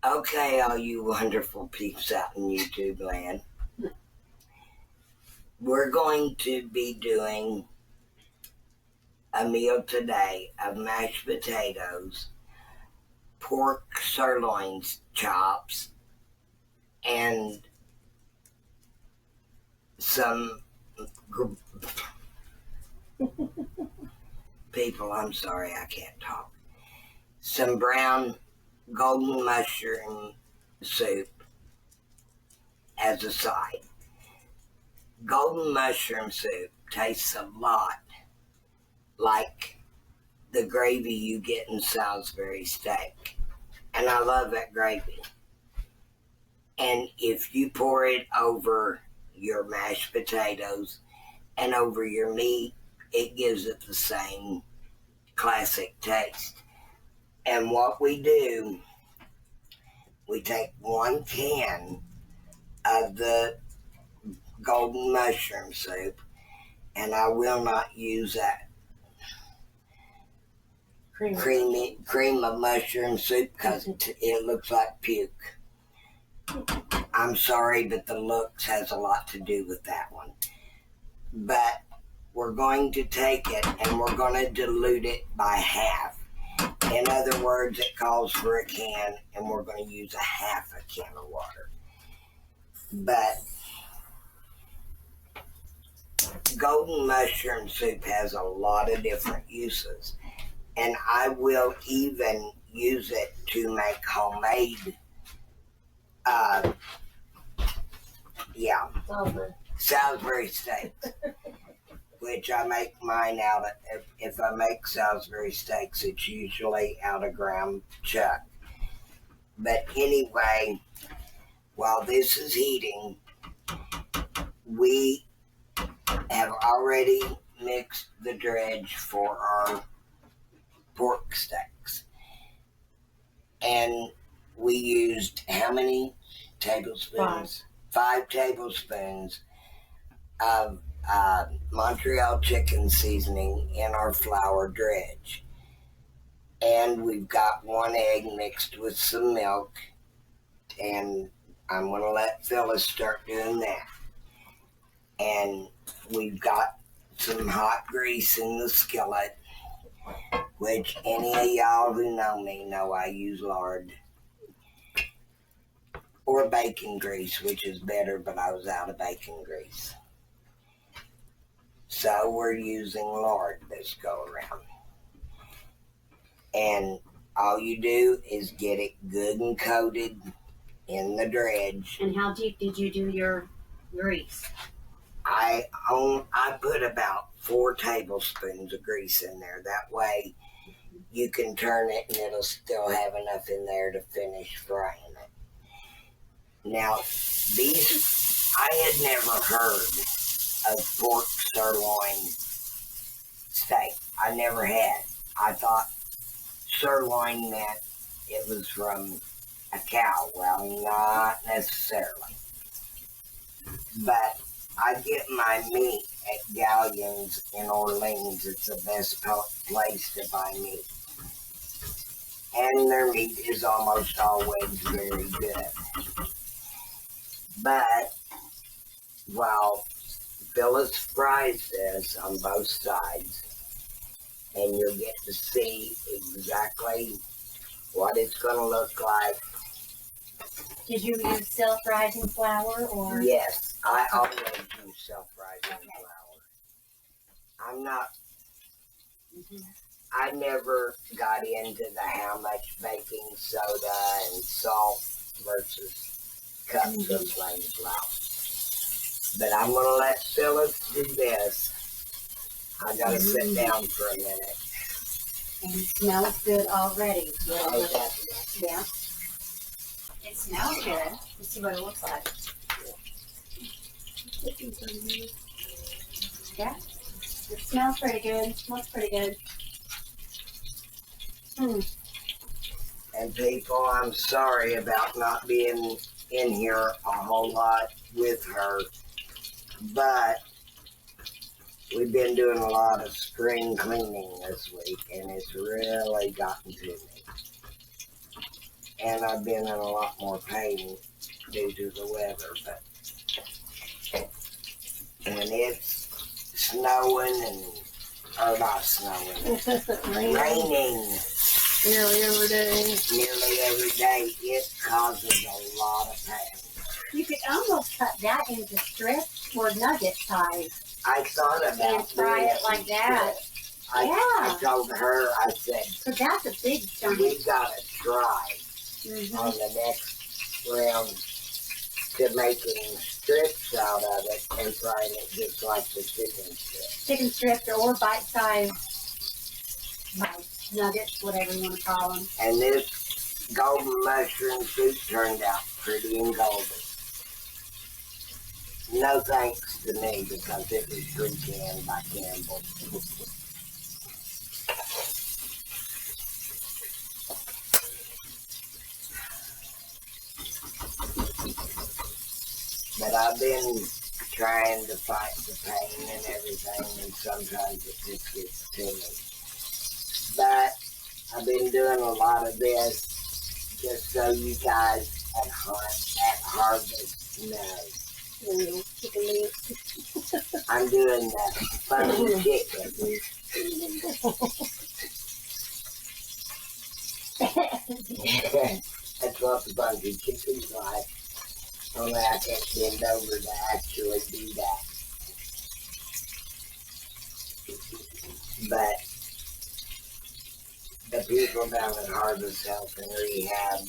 Okay, all you wonderful peeps out in YouTube land. We're going to be doing a meal today of mashed potatoes, pork sirloin chops, and some people, I'm sorry, I can't talk. Some brown golden mushroom soup as a side. Golden mushroom soup tastes a lot like the gravy you get in Salisbury steak. And I love that gravy. And if you pour it over your mashed potatoes and over your meat, it gives it the same classic taste. And what we do, we take 1 can of the golden mushroom soup, and I will not use that cream of mushroom soup because it looks like puke. I'm sorry, but the looks has a lot to do with that one. But we're going to take it and we're going to dilute it by half. In other words, it calls for a can, and we're going to use a half a can of water. But golden mushroom soup has a lot of different uses, and I will even use it to make homemade Salisbury steaks, which I make mine out of. If I make Salisbury steaks, it's usually out of ground chuck. But anyway, while this is heating, we have already mixed the dredge for our pork steaks. And we used how many tablespoons? 5 tablespoons of Montreal chicken seasoning in our flour dredge. And we've got 1 egg mixed with some milk. And I'm going to let Phyllis start doing that. And we've got some hot grease in the skillet, which any of y'all who know me know I use lard. Or bacon grease, which is better, but I was out of bacon grease. So we're using lard this go around. And all you do is get it good and coated in the dredge. And how deep did you do your grease? I put about 4 tablespoons of grease in there. That way you can turn it and it'll still have enough in there to finish frying it. Now, I had never heard of pork sirloin steak. I never had. I thought sirloin meant it was from a cow. Well, not necessarily. But I get my meat at Galleon's in Orleans. It's the best place to buy meat. And their meat is almost always very good. But while Phyllis fries this on both sides, and you'll get to see exactly what it's going to look like. Did you use self-rising flour or? Yes, I always use self-rising flour. I'm not. I never got into the how much baking soda and salt versus cups of plain flour. But I'm going to let Phyllis do this. I got to sit down for a minute. And it smells good already. Okay. Yeah. It smells good. Let's see what it looks like. Yeah. It smells pretty good. It smells pretty good. And people, I'm sorry about not being in here a whole lot with her, but we've been doing a lot of spring cleaning this week, and it's really gotten to me. and I've been in a lot more pain due to the weather. But when it's snowing or not snowing, raining nearly every day, it causes a lot of pain. You could almost cut that into strips or nugget size I thought about and fry it like that. I told her, I said, So that's a big chunk. we gotta try on the next round to making strips out of it and frying it just like the chicken strips. Chicken strips or bite-sized nuggets, whatever you want to call them. And this golden mushroom soup turned out pretty and golden. No thanks to me because it was pre-canned by Campbell. But I've been trying to fight the pain and everything, and sometimes it just gets to me. But I've been doing a lot of this just so you guys at Harvest know. chicken meat. I'm doing the funny chicken. That's what the funky chicken's like. Only I can't bend over to actually do that. But the people down at Harvest Health and Rehab,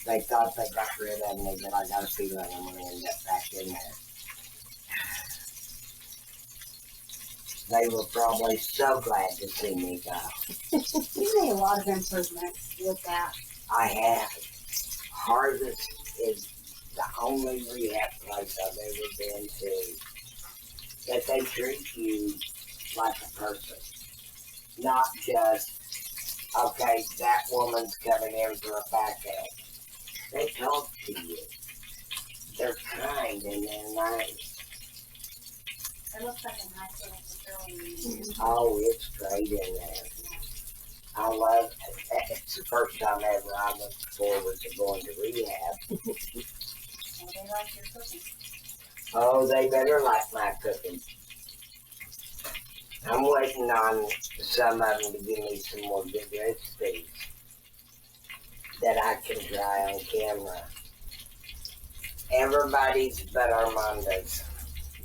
they thought they got rid of me, but I got a feeling I'm going to end up back in there. They were probably so glad to see me go. You made a lot of improvements with that. I have. Harvest is the only rehab place I've ever been to that they treat you like a person. Not just, okay, that woman's coming in for a backache. They talk to you. They're kind and they're nice. It looks like a nice little facility. Oh, it's great in there. I love it. It's the first time ever I looked forward to going to rehab. Well, they like your cooking. Oh, they better like my cooking. I'm waiting on some of them to give me some more good recipes that I can try on camera. Everybody's but Armando's.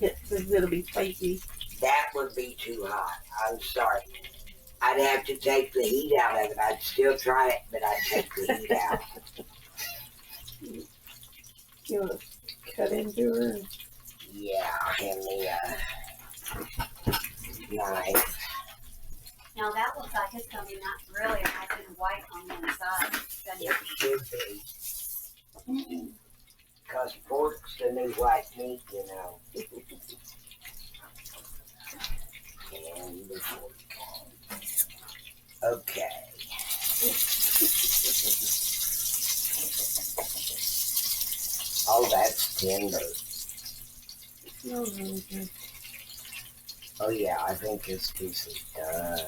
It'll be spicy. That would be too hot. I'm sorry. I'd have to take the heat out of it. I'd still try it, but I'd take the heat out. You want to cut into her? Yeah, hand me a knife. Now that looks like it's going to be not really nice and white on the inside. It should be. Because pork's the new white meat, you know. And the pork. Okay. Oh, that's tender. Smells really good. Oh yeah, I think this piece is done.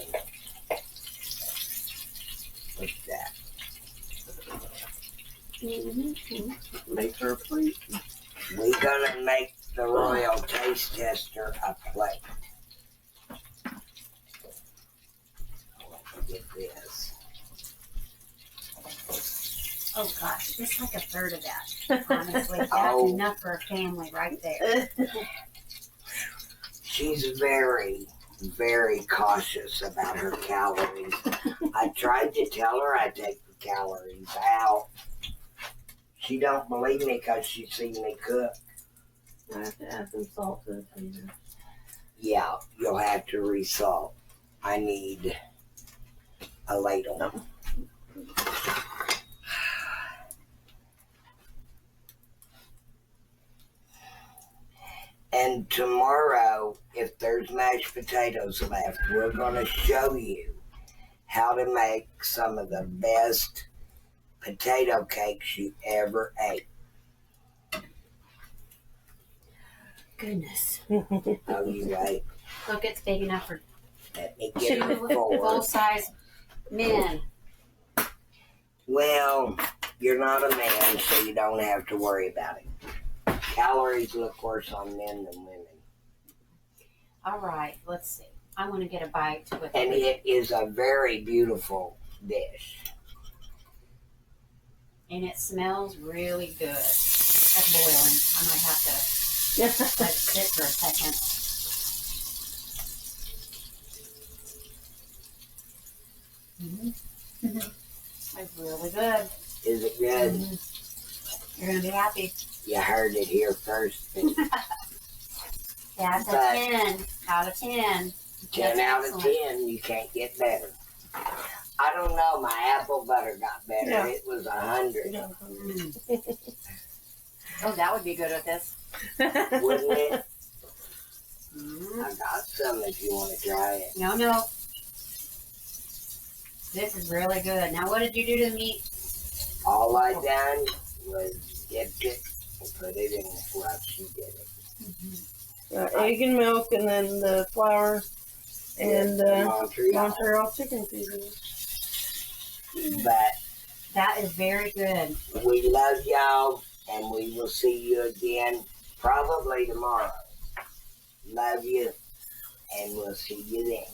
Look at that. Make her a plate. We're gonna make the Royal Taste Tester a plate. Look at this. Oh gosh, just like a third of that. Honestly, that's Oh. enough for a family right there. She's very, very cautious about her calories. I tried to tell her I take the calories out. She don't believe me because she's seen me cook. I have to add some salt to it. Either. Yeah, you'll have to resalt. I need a ladle. No. And tomorrow, if there's mashed potatoes left, we're going to show you how to make some of the best potato cakes you ever ate. Goodness. Oh, you wait. Look, it's big enough for Let me get it two forward. full-size men. Well, You're not a man, so you don't have to worry about it. Calories look worse on men than women. All right, let's see. I'm going to get a bite with And it. it is a very beautiful dish. And it smells really good. That's boiling. I might have to let it sit for a second. It's really good. Is it good? You're going to be happy. You heard it here first. That's a But- 10 out of 10. 10 out of Excellent. 10, you can't get better. I don't know, my apple butter got better. Yeah. It was 100, Oh, that would be good with this. wouldn't it? Mm. I got some if you want to try it. No. This is really good. Now, what did you do to the meat? All I done was dipped it and put it in the fluff. She did it. Egg and milk, and then the flour and Montreal. Montreal chicken seasoning. But That is very good. we love y'all, and we will see you again probably tomorrow. Love you, and we'll see you then.